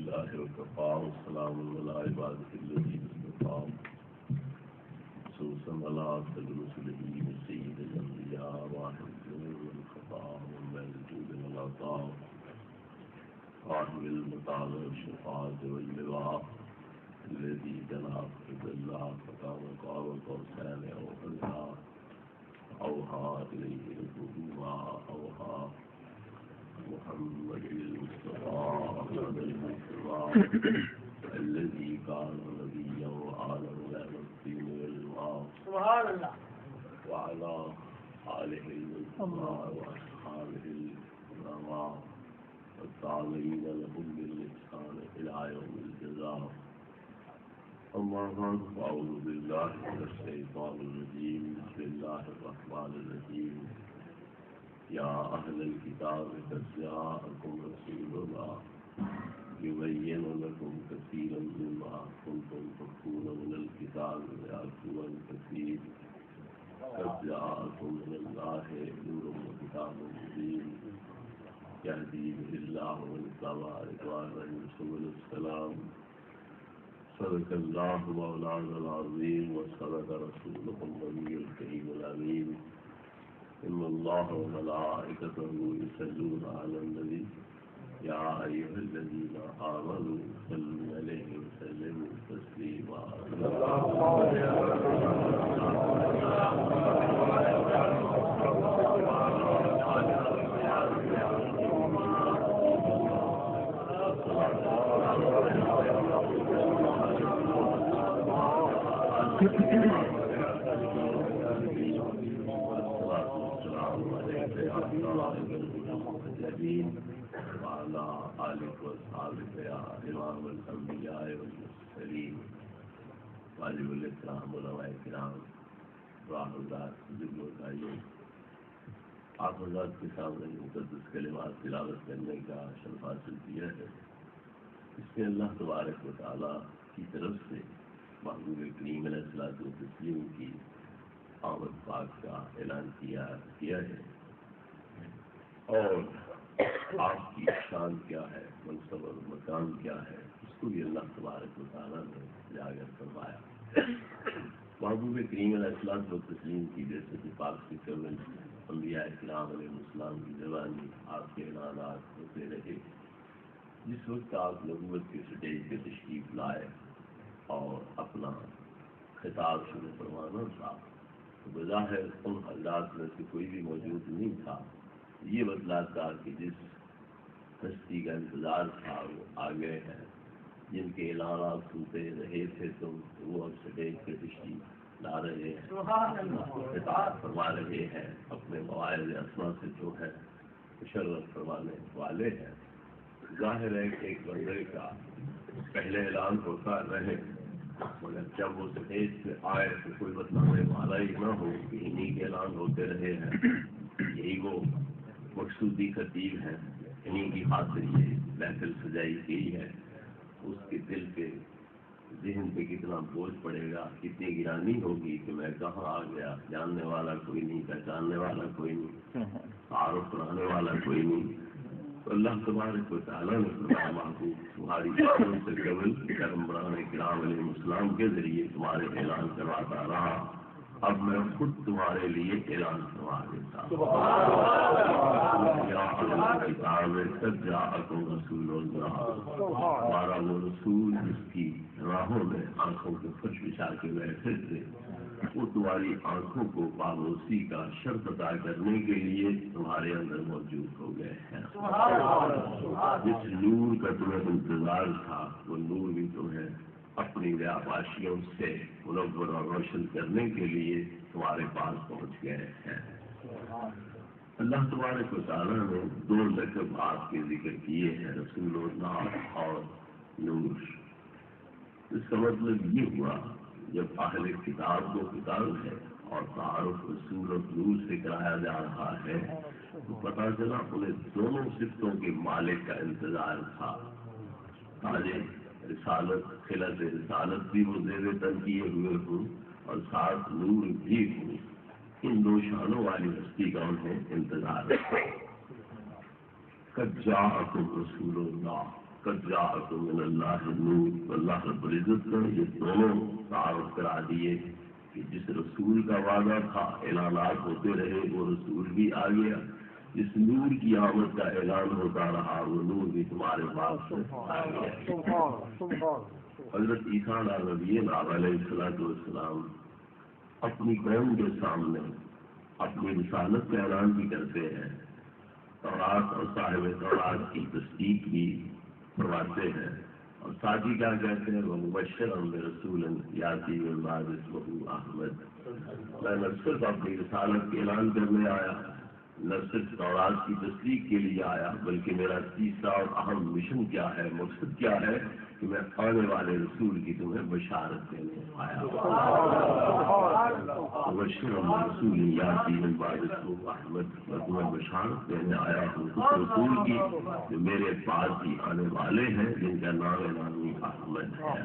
لله وكفى والسلام على عباده الذين اصطفى خصوصا على أفضل المرسلين سيد الأنبياء واحد الجود والخطاء والجود والعطاء صاحب المطال والشفاعة واللواء الذي جناب رضا الله فقام قاب قوسين أو أدنى أوحى إليه ربه ما أوحى محمد المصطفى أحمد المصطفى الذي كان نبيا وعالم الدين والماء سبحان الله وعلى آله المصطفى وأصحابه الكرام والتابعين لهم بالإحسان إلى يوم الجزاء. أما بعد فأعوذ بالله من الشيطان الرجيم. بسم الله الرحمن الرحيم. يا أهل الكتاب قد جاءكم رسولنا يبين لكم كثيرا مما كنتم تخفون من الكتاب ويعفو عن كثير قد جاءكم من الله نور وكتاب مبين يهدي به الله من اتبع رضوانه سبل السلام. صدق الله مولانا العظيم وصدق رسوله النبي الكريم الأمين. إن الله وملائكته يصلون على النبي يا أيها الذين آمنوا صلوا عليه وسلموا تسليما. وعلى آلك وأصحابك يا إمام الأنبياء والمرسلين واجب الإكرام علماء کرام حضرات بزرگوں کا یہ آپ حضرات کے سامنے مقدس کلمات تلاوت کرنے کا شرف حاصل کیا ہے. اس میں اللہ تبارک و تعالیٰ کی طرف سے محبوب کریم علیہ الصلوۃ والتسلیم کی آمد پاک کا اعلان کیا ہے اور آپ کی شان کیا ہے، منصب اور مقام کیا ہے، اس کو بھی اللہ تبارک و تعالیٰ نے اجاگر فرمایا. محبوب کریم علیہ الصلوۃ والتسلیم کی جیسے کہ پاک سے قبل انبیاء کرام علیہ السلام کی زبانی آپ کے اعلانات ہوتے رہے. جس وقت آپ نبوت کے سٹیج پہ تشریف لائے اور اپنا خطاب شروع فرمانا تھا تو بظاہر ان حضرات میں سے کوئی بھی موجود نہیں تھا. یہ بتلاتا کہ جس ہستی کا انتظار تھا وہ آ گئے ہیں، جن کے اعلانات سنتے رہے تھے تم وہ اب سٹیج پہ تشریف لا رہے ہیں، خطاب فرما رہے ہیں، اپنے مواعظ اسما سے جو ہے مشرف فرمانے والے ہیں. ظاہر ہے کہ ایک بندے کا پہلے اعلان ہوتا رہے مگر جب وہ سٹیج پہ آئے تو کوئی بتلانے والا ہی نہ ہو کہ انہیں کے اعلان ہوتے رہے ہیں، یہی وہ مقصودی خطیب ہے، انہیں کی خاطر یہ محفل سجائی گئی ہے. اس کے دل پہ ذہن پہ کتنا بوجھ پڑے گا، کتنی گرانی ہوگی کہ میں کہاں آ گیا، جاننے والا کوئی نہیں، پہچاننے والا کوئی نہیں، تعارف کرانے والا کوئی نہیں. تو اللہ تبارک و تعالیٰ نے فرمایا محبوب تمہاری شان سے قبل پیغمبران کرام علیہ السلام کے ذریعے تمہارے اعلان کرواتا رہا، اب میں خود تمہارے لیے اعلان کروا دیتا ہوں. ہمارا وہ رسول جس کی راہوں میں آنکھوں کے فرش بچھا کے بیٹھے تھے وہ تمہاری آنکھوں کو پابوسی کا شرط ادا کرنے کے لیے تمہارے اندر موجود ہو گئے ہیں. جس نور کا تمہیں انتظار تھا وہ نور بھی تمہیں اپنی ویاباشیوں سے منور اور روشن کرنے کے لیے تمہارے پاس پہنچ گئے ہیں. اللہ تبارک و تعالیٰ نے دو لقب آپ کے ذکر کیے ہیں، رسول اللہ اور نور. اس کا مطلب یہ ہوا جب اہل کتاب کو کتاب ہے اور تعارف رسول اور نور سے کرایا جا رہا ہے تو پتہ چلا انہیں دونوں صفتوں کے مالک کا انتظار تھا. رسالت خلعت رسالت بھی وہ زیر تن کیے ہوئے ہوں اور ساتھ نور بھی ہوں. ان دو شانوں والی ہستی کا انہیں انتظار ہے. قد جاءکم رسول اللہ قد جاءکم من اللہ نور، اللہ رب العزت نے یہ دونوں تعارف کرا دیے کہ جس رسول کا وعدہ تھا اعلانات ہوتے رہے وہ رسول بھی آ گیا، جس نور کی آمد کا اعلان ہوتا رہا وہ نور بھی تمہارے پاس آ گیا۔ حضرت عیسیٰ نبی علیہ السلام اپنی قوم کے سامنے اپنی رسالت کا اعلان بھی کرتے ہیں، تورات اور صاحب تورات کی تصدیق بھی فرماتے ہیں، اور ساتھ ہی کیا کہتے ہیں، وہ مبشرا برسول یاتی من بعد اسمہ احمد۔ میں نہ صرف اپنی رسالت کے اعلان کرنے آیا، نہ صرف تورات کی تصدیق کے لیے آیا، بلکہ میرا تیسرا اور اہم مشن کیا ہے، مقصد کیا ہے کہ میں آنے والے رسول کی تمہیں بشارت دینے آیا۔ رسول یاتی من بعد اسمہ احمد، میں تمہیں بشارت دینے آیا ہوں اس رسول کی جو میرے بعد بھی آنے والے ہیں، جن کا نام نامی احمد ہے۔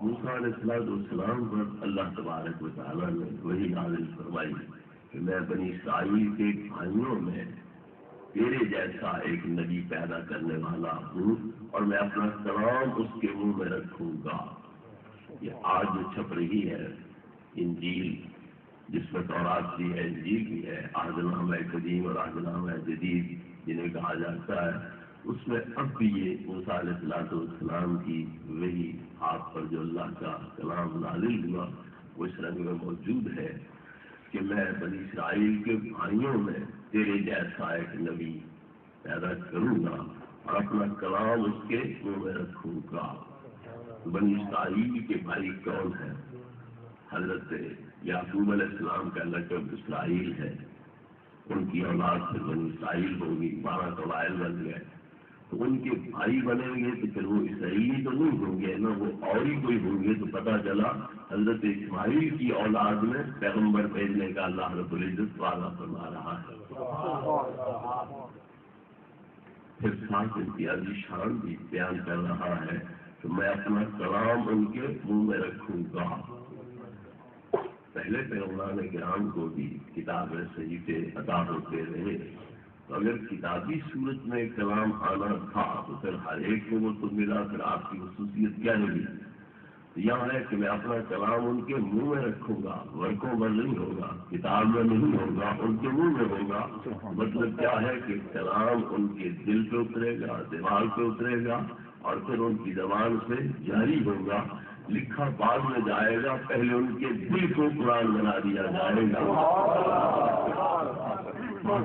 موسیٰ علیہ السلام پر اللہ تبارک و تعالیٰ نے وہی نازل فرمائی کہ میں بنی اسرائیل کے بھائیوں میں تیرے جیسا ایک نبی پیدا کرنے والا ہوں، اور میں اپنا کلام اس کے منہ میں رکھوں گا۔ یہ آج جو چھپ رہی ہے انجیل، جس میں تورات بھی ہے، انجیل بھی ہے، عہد نامہ قدیم اور عہد نامہ جدید جنہیں کہا جاتا ہے، اس میں اب بھی یہ موسیٰ علیہ السلام کی وہی آپ پر جو اللہ کا کلام نازل ہوا وہ اس رنگ میں موجود ہے کہ میں بنی اسرائیل کے بھائیوں میں تیرے جیسا ایک نبی پیدا کروں گا اور اپنا کلام اس کے منہ میں رکھوں گا۔ بنی اسرائیل کے بھائی کون ہیں؟ حضرت یعقوب علیہ السلام کا لقب اسرائیل ہے، ان کی اولاد سے بنی اسرائیل ہوگی، 12 قبائل بن گئے، تو ان کے بھائی بنیں گے تو پھر وہ اسرائیلی تو نہیں ہوں گے نا، وہ اور ہی کوئی ہوں گے۔ تو پتہ چلا حضرت اسماعیل کی اولاد میں پیغمبر بھیجنے کا اللہ رب العزت وعدہ فرما رہا ہے۔ پھر ساتھ امتیازی شان بھی بیان کر رہا ہے کہ میں اپنا کلام ان کے منہ میں رکھوں گا۔ پہلے پیغمبران کرام کو بھی کتاب صحیفے عطا ہوتے رہے، تو اگر کتابی صورت میں کلام آنا تھا تو پھر ہر ایک کو وہ تو ملا، پھر آپ کی خصوصیت کیا ہوگی؟ یہاں ہے کہ میں اپنا کلام ان کے منہ میں رکھوں گا، ورقوں پر نہیں ہوگا، کتاب میں نہیں ہوگا، ان کے منہ میں ہوگا۔ مطلب کیا ہے کہ کلام ان کے دل پہ اترے گا، دماغ پہ اترے گا، اور پھر ان کی زبان سے جاری ہوگا، لکھا بعد میں جائے گا، پہلے ان کے دل کو قرآن بنا دیا جائے گا،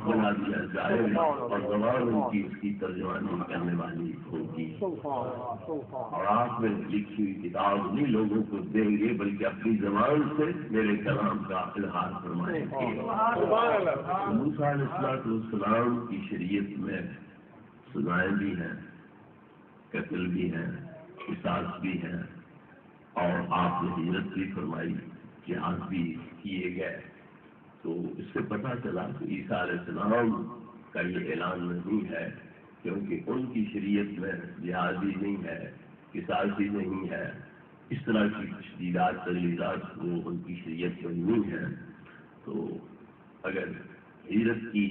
بنا دیا جائے گا، اور زبان ان کی اس کی ترجمانی کرنے والی ہوگی، اور آپ میں لکھی ہوئی کتاب نہیں لوگوں کو دیں گے بلکہ اپنی زبان سے میرے کلام کا اظہار فرمائیں گے۔ موسیٰ علیہ السلام کی شریعت میں سزائیں بھی ہیں، قتل بھی ہیں، قصاص بھی ہیں، اور آپ نے ہجرت بھی فرمائی، جہاد بھی کیے گئے۔ تو اس سے پتہ چلا کہ عیسیٰ علیہ السلام کا یہ اعلان نہیں ہے، کیونکہ ان کی شریعت میں جہادی نہیں ہے، قصاصی نہیں ہے، اس طرح کی تشدیدات تغلیظات وہ ان کی شریعت میں نہیں ہے۔ تو اگر ہجرت کی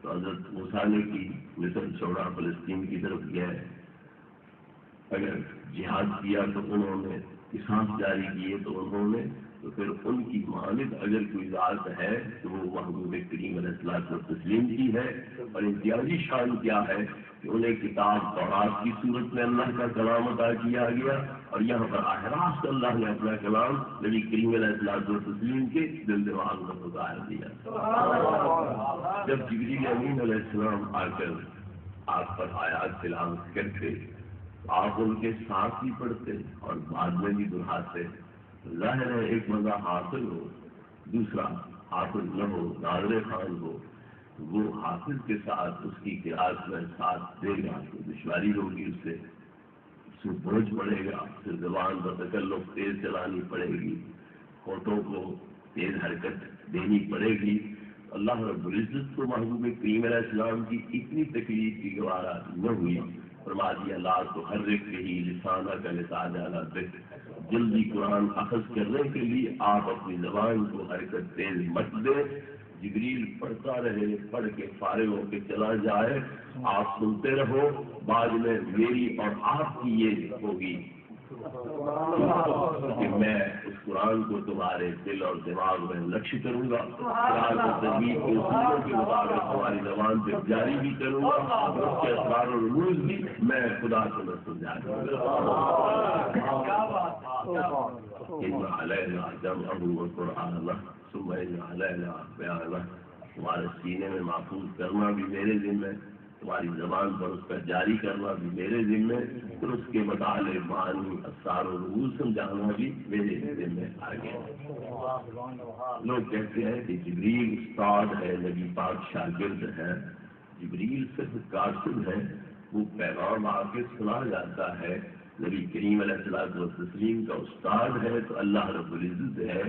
تو حضرت موسیٰ نے کی، مصر چھوڑا، فلسطین کی طرف گئے، اگر جہاد کیا تو انہوں نے، قصاص جاری کیے تو انہوں نے، تو پھر ان کی مانند اگر کوئی ذات ہے تو وہ محبوب کریم علیہ الصلوۃ والتسلیم کی ہے۔ اور امتیازی شان کیا ہے کہ انہیں کتاب تورات کی صورت میں اللہ کا کلام عطا کیا گیا، اور یہاں پر آخرات سے اللہ نے اپنا کلام نبی کریم علیہ الصلوۃ والتسلیم کے دل دماغ میں اتار دیا۔ جب جبریل امین علیہ السلام آ کر آپ پر آیات تلاوت کرتے، آپ ان کے ساتھ ہی پڑھتے اور بعد میں بھی دہراتے۔ ظاہر ہے ایک بندہ حافظ ہو، دوسرا حافظ نہ ہو، ناظر خان ہو، وہ حافظ کے ساتھ اس کی قرأت میں ساتھ دے گا تو دشواری ہوگی، اس سے بوجھ پڑے گا، پھر زبان پر تکلف تیز چلانی پڑے گی، ہونٹوں کو تیز حرکت دینی پڑے گی۔ اللہ رب العزت کو محبوب کریم علیہ السلام کی اتنی تکلیف کی گوارا نہ ہوئی، فرما دیا لا تحرک به لسانک لتعجل به، جلدی قرآن اخذ کرنے کے لیے آپ اپنی زبان کو حرکت تیز مت دیں، جبریل پڑھتا رہے، پڑھ کے فارغ ہو کے چلا جائے، آپ سنتے رہو، بعد میں میری اور آپ کی یہ ہوگی کہ میں اس قرآن کو تمہارے دل اور دماغ میں نقش کروں گا، قرآن و تجوید کے اصولوں کے مطابق تمہاری زبان پہ جاری بھی کروں گا، اس کے اسرار و رموز بھی میں خدا سے نہ سمجھا دوں گا۔ ان علینا جمعہ وقرآنہ ثم ان علینا بیانہ، تمہارے سینے میں محفوظ کرنا بھی میرے ذمہ، تمہاری زبان پر اس کا جاری کرنا بھی میرے ذمہ، پھر اس کے مطالعے معنی اسرار و رموز سمجھانا بھی میرے ذمہ آگے۔ لوگ کہتے ہیں کہ جبریل استاد ہے، نبی پاک شاگرد ہے، جبریل صرف کاتب ہے، وہ پیغام آ کے سنا جاتا ہے، نبی کریم علیہ الصلوۃ والتسلیم کا استاد ہے تو اللہ رب العزت ہے،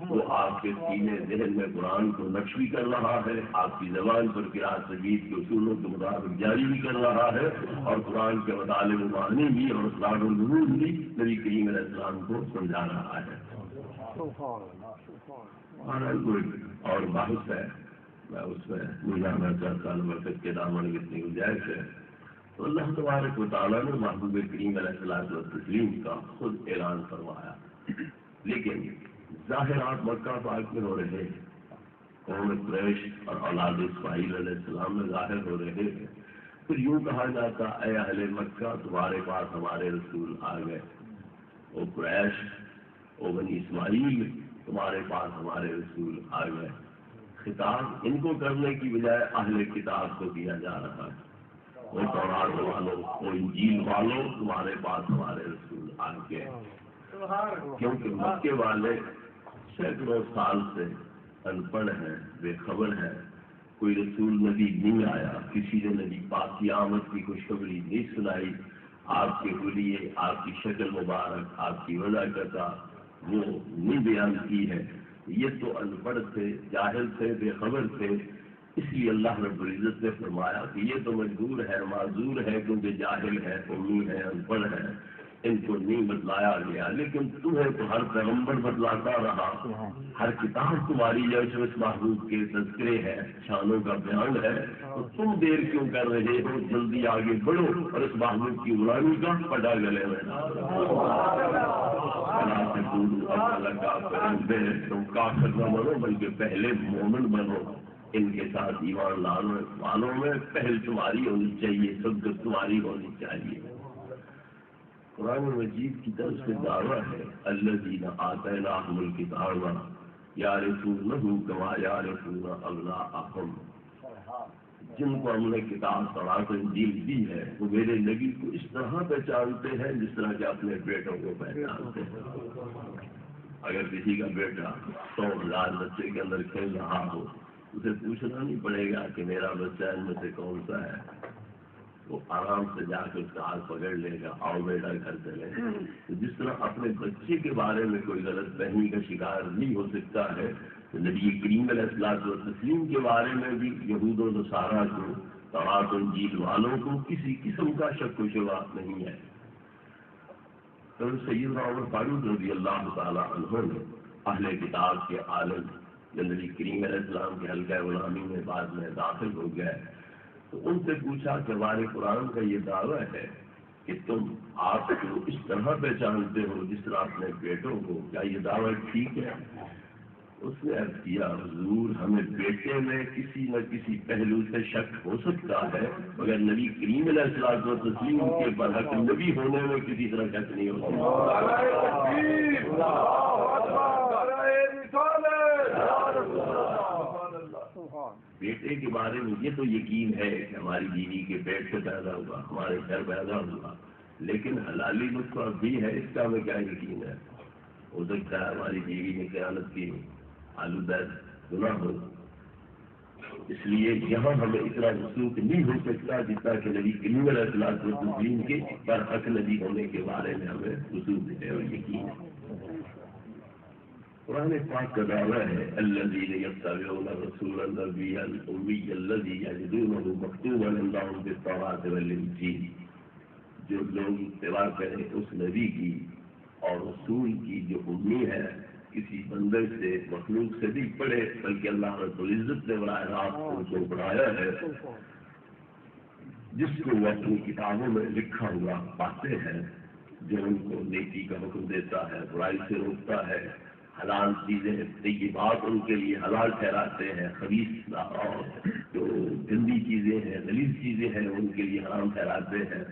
وہ آپ کے سینے ذہن میں قرآن کو نقش بھی کر رہا ہے، آپ کی زبان پر قرأت تجوید کے اصولوں کے مطابق جاری بھی کر رہا ہے، اور قرآن کے مطالعے معنی بھی اور اسرار العلوم بھی نبی کریم علیہ السلام کو سمجھا رہا ہے۔ اور بحث ہے، میں اس میں نہیں جانا چاہتا، وقت کے دامن کتنی گنجائش ہے، تو اللہ تبارک و تعالیٰ نے محبوب کریم علیہ الصلوۃ والتسلیم کا خود اعلان فرمایا، لیکن ظاہرات مکہ پاک میں ہو رہے ہیں، قوم قریش اور اولاد اسماعیل علیہ السلام میں ظاہر ہو رہے ہیں، پھر یوں کہا جاتا اے اہل مکہ تمہارے پاس ہمارے رسول آ گئے، او قریش او بنی اسماعیل تمہارے پاس ہمارے رسول آ گئے، خطاب ان کو کرنے کی بجائے اہل کتاب کو دیا جا رہا ہے، وہ تورات والوں، وہ انجیل والوں تمہارے پاس ہمارے رسول آ گئے، کیونکہ مکے والے سینکڑوں سال سے ان پڑھ ہیں، بے خبر ہیں، کوئی رسول نبی نہیں آیا، کسی نے نبی پاک کی آمد کی خوشخبری نہیں سنائی، آپ کے لیے آپ کی شکل مبارک، آپ کی وضاحت وہ نہیں بیان کی ہے، یہ تو ان پڑھ تھے، جاہل تھے، بے خبر تھے، اس لیے اللہ رب العزت نے فرمایا کہ یہ تو مجبور ہے، معذور ہے، کیونکہ جاہل ہے، امی ہے، ان پڑھ ہے، ان کو نہیں بتلایا گیا، لیکن تمہیں تو ہر پیغمبر بتلاتا رہا، ہر کتاب تمہاری جو اس محبوب کے تذکرے ہے، شانوں کا بیان ہے، تو تم دیر کیوں کر رہے ہو، جلدی آگے بڑھو اور اس محبوب کی غلامی کا پٹا گلے میں تم کافر نہ بنو بلکہ پہلے مومن بنو، ان کے ساتھ ایمان لانے والوں میں پہل تمہاری ہونی چاہیے، سبقت تمہاری ہونی چاہیے۔ قرآن مجید کی طرف سے دعویٰ ہے الذین آتیناہم الکتاب یعرفونہ کما یعرفون ابناءہم، جن کو ہم نے کتاب تورات انجیل دی ہے وہ میرے نبی کو اس طرح پہچانتے ہیں جس طرح کہ اپنے بیٹوں کو پہچانتے ہیں۔ اگر کسی کا بیٹا 100,000 بچے کے اندر کھیل رہا ہو، اسے پوچھنا نہیں پڑے گا کہ میرا بچہ ان میں سے کون سا ہے، وہ آرام سے جا کے اس کا ہاتھ پکڑ لے گا، آؤ بیٹا گھر چلے۔ تو جس طرح اپنے بچے کے بارے میں کوئی غلط فہمی کا شکار نہیں ہو سکتا ہے، تو نبی کریم علیہ الصلوۃ والتسلیم کے بارے میں بھی یہود و نصارہ کو، تورات و انجیل والوں کو کسی قسم کا شک و شبہ نہیں ہے۔ تو سیدنا عمر فاروق رضی اللہ تعالیٰ عنہ نے اہل کتاب کے عالم جو نبی کریم علیہ السلام کے حلقہ غلامی میں بعد میں داخل ہو گئے، تو ان سے پوچھا کہ ہمارے قرآن کا یہ دعویٰ ہے کہ تم آپ کو اس طرح پہچانتے ہو جس طرح اپنے بیٹوں کو، کیا یہ دعویٰ ٹھیک ہے؟ اس نے عرض کیا حضور ہمیں بیٹے میں کسی نہ کسی پہلو سے شک ہو سکتا ہے، مگر نبی کریم علیہ الصلوۃ والتسلیم کے برحق نبی ہونے میں کسی طرح شک نہیں ہو بیٹے کے بارے میں یہ تو یقین ہے کہ ہماری بیوی کے پیٹ سے پیدا ہوا، ہمارے گھر پیدا ہوا، لیکن حلالی نسخہ بھی ہے، اس کا ہمیں کیا یقین ہے؟ ہو سکتا ہے ہماری بیوی نے خیانت کی، آلودہ گناہ ہو، اس لیے یہاں ہمیں اتنا وثوق نہیں ہو سکتا جتنا کہ نبی کریم علیہ الصلوۃ والتسلیم کے برحق نبی ہونے کے بارے میں ہمیں وثوق ہے اور یقین ہے۔ قرآن پاک کا دعویٰ ہے الذین یتبعون الرسول النبی الامی الذی یجدونہ مکتوبا عندہم فی التوراۃ والانجیل، جو لوگ اتباع کریں اس نبی کی اور رسول کی جو امی ہے کسی بندر سے مخلوق سے نہیں پڑھے، بلکہ اللہ رب العزت نے براہ راست ان کو پڑھایا ہے، جس کو وہ اپنی کتابوں میں لکھا ہوا پاتے ہیں، جو ان کو نیکی کا حکم دیتا ہے، برائی سے روکتا ہے، حلال چیزیں طیبات ان کے لیے حلال ٹھہراتے ہیں، خبیث اور جو گندی چیزیں ہیں، غلیظ چیزیں ہیں ان کے لیے حرام ٹھہراتے ہیں۔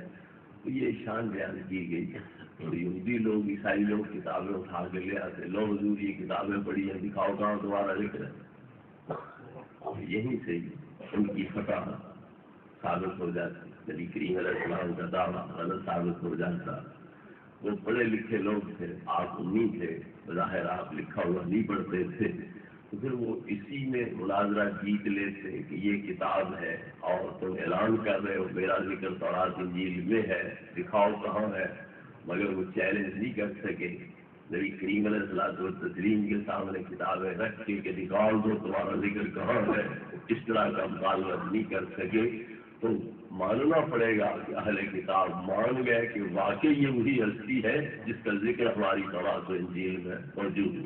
تو یہ شان بیان کی گئی ہے۔ اور یہودی لوگ، عیسائی لوگ کتابیں اٹھا کے لے آتے، لو حضور یہ کتابیں پڑھی ہیں، دکھاؤ کہاں دوبارہ لکھ رہے، یہیں سے ان کی فتح ثابت ہو جاتی، نبی کریم علیہ السلام کا دعویٰ غلط ثابت ہو جاتا۔ وہ پڑھے لکھے لوگ تھے، آپ امی تھے، بظاہر آپ لکھا ہوا نہیں پڑھتے تھے، تو پھر وہ اسی میں مناظرہ جیت لیتے کہ یہ کتاب ہے اور تم اعلان کر رہے ہو میرا ذکر تورات انجیل میں ہے، دکھاؤ کہاں ہے۔ مگر وہ چیلنج نہیں کر سکے، نبی کریم علیہ الصلوۃ والتسلیم کے سامنے کتابیں رکھ کے کہ دکھاؤ دو تمہارا ذکر کہاں ہے، اس طرح کا مطالبہ نہیں کر سکے۔ تو ماننا پڑے گا کہ اہل کتاب مان گئے کہ واقعی یہ وہی ہستی ہے جس کا ذکر ہماری تورات و انجیل میں موجود ہے۔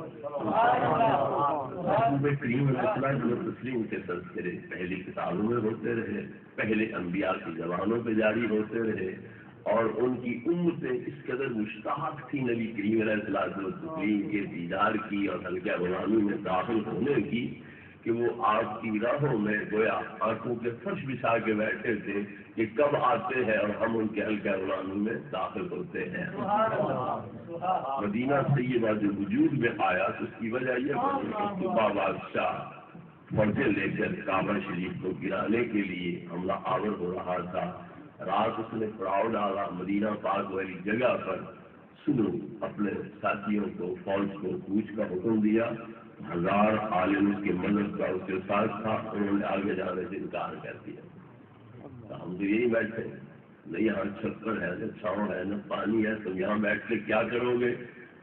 رسول کریم علیہ الصلوۃ والتسلیم کے تذکرے پہلی کتابوں میں ہوتے رہے، پہلے انبیاء کی زبانوں پہ جاری ہوتے رہے، اور ان کی امتیں اس قدر مشتاق تھی نبی کریم علیہ الصلوۃ والتسلیم کے دیدار کی اور حلقہ غلامی میں داخل ہونے کی، کہ وہ آپ کی راہوں میں گویا آنکھوں کے فرش بچھا کے بیٹھے تھے کہ کب آتے ہیں اور ہم ان کے حلقہ غلامی میں داخل ہوتے ہیں۔ مدینہ طیبہ جو وجود میں آیا تو اس کی وجہ یہ بنی کہ صبح بادشاہ فوجیں لے کر کعبہ شریف کو گرانے کے لیے حملہ آور ہو رہا تھا۔ رات اس نے پڑاؤ ڈالا مدینہ پاک والی جگہ پر، صبح اپنے ساتھیوں کو، فوج کو کوچ کا حکم دیا۔ 1000 عالم اس کے مذہب کا اس کے ساتھ تھا، انہوں نے آگے جانے سے انکار کر دیا۔ تو ہم تو یہی بیٹھے، نہ یہاں چھپر ہے، نہ چھاؤں ہے، نہ پانی ہے، تم یہاں بیٹھ کے کیا کرو گے؟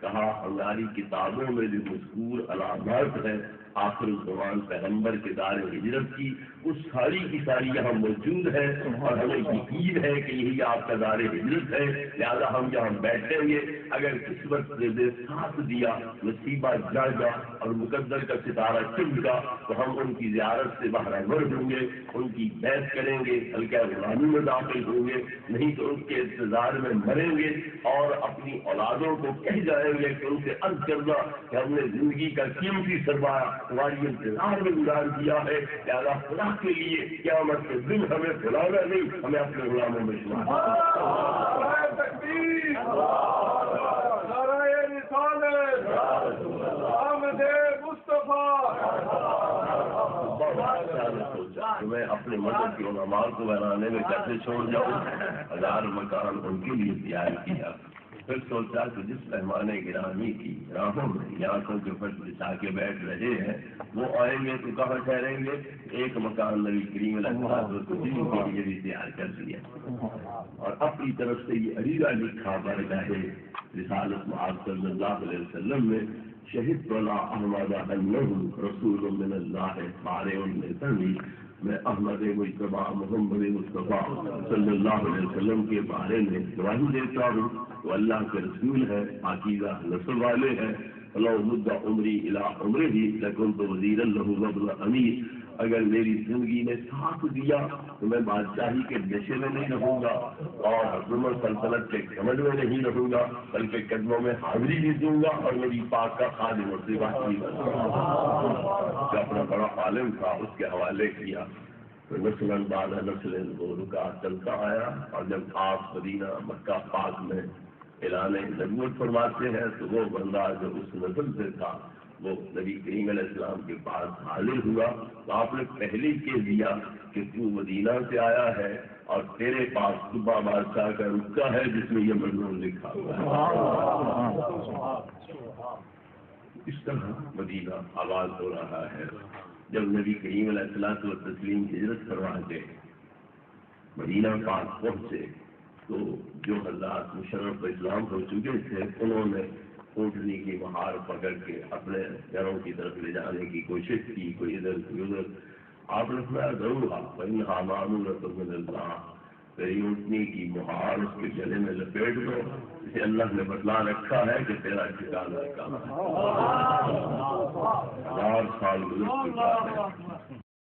کہا ہماری کتابوں میں جو مذکور علامات ہیں آخر الزمان پیغمبر کے دار ہجرت کی، وہ ساری کی ساری یہاں موجود ہے، اور ہمیں یقین ہے کہ یہی آپ کا دار ہجرت ہے، لہٰذا ہم یہاں بیٹھیں گے۔ اگر قسمت نے ساتھ دیا، نصیبہ جاگا اور مقدر کا ستارہ چمکا تو ہم ان کی زیارت سے بہرور ہوں گے، ان کی بیعت کریں گے، حلقہ غلامی میں داخل ہوں گے، نہیں تو ان کے انتظار میں مریں گے اور اپنی اولادوں کو کہہ جائیں گے کہ ان سے عرض کرنا کہ ہم نے زندگی کا قیمتی سرمایہ تمہاری انتظار میں گزار دیا ہے، لہٰذا خدا کے لیے قیامت کے دن ہمیں بلانا نہیں، ہمیں اپنے غلاموں میں شمار میں اپنے مدد کی علماء کو بنانے میں کیسے چھوڑ جاؤں، 1000 مکان ان کے لیے تیار کیا۔ پھر سوچا کہ جس مہمان گرامی کی راہوں میں آنکھوں کے فرش بچھا کے بیٹھ رہے ہیں وہ آئیں گے تو کہاں ٹھہریں گے، ایک مکان نبی کریم علیہ السلام کے لیے بھی تیار کر دیا، اور اپنی طرف سے یہ عریضہ لکھا بارگاہ رسالت مآب صلی اللہ علیہ وسلم میں، شہید اللہ احمد رسول من اللہ بارے میں احمد مجتبیٰ محمد مصطفیٰ صلی اللہ علیہ وسلم کے بارے میں گواہی دیتا ہوں تو اللہ کے رسول ہے، پاکیزہ نسل والے ہیں۔ فلو مد عمری الی عمرہ لکنت وزیرا لہ وابن امیر، اگر میری زندگی نے ساتھ دیا تو میں بادشاہی کے نشے میں نہیں رہوں گا اور حکومت سلطنت کے گھمنڈ میں نہیں رہوں گا، بلکہ قدموں میں حاضری بھی دوں گا اور میری پاک کا خادم اور سیوا بھی بنوں گا۔ جو اپنا بڑا عالم تھا اس کے حوالے کیا، تو نسل بعد نسل وہ رکا چلتا آیا، اور جب آپ مدینہ مکہ پاک میں اعلان نبوت فرماتے ہیں تو وہ بندہ جو اس نسل سے تھا وہ نبی کریم علیہ السلام کے پاس حاضر ہوا، تو آپ نے پہلے ہی کہہ دیا کہ تو مدینہ سے آیا ہے اور تیرے پاس صبح بادشاہ کا رکا ہے جس میں یہ مضمون لکھا ہوا ہے۔ اس طرح مدینہ آباد ہو رہا ہے۔ جب نبی کریم علیہ الصلوۃ والتسلیم ہجرت فرما کے مدینہ پاک پہنچے تو جو حضرات مشرف اسلام ہو چکے تھے انہوں نے اونٹنی کی مہار پکڑ کے اپنے گھروں کی طرف لے جانے کی کوشش کی، کوئی ادھر کوئی ادھر۔ آپ نے فرمایا ضرور من اللہ، تیری اونٹنی کی مہار اس کے گلے میں لپیٹ دو، اسے اللہ نے بتلا رکھا ہے کہ تیرا ٹھکانا کہاں ہے۔ 1000 سال گزر چکا ہے،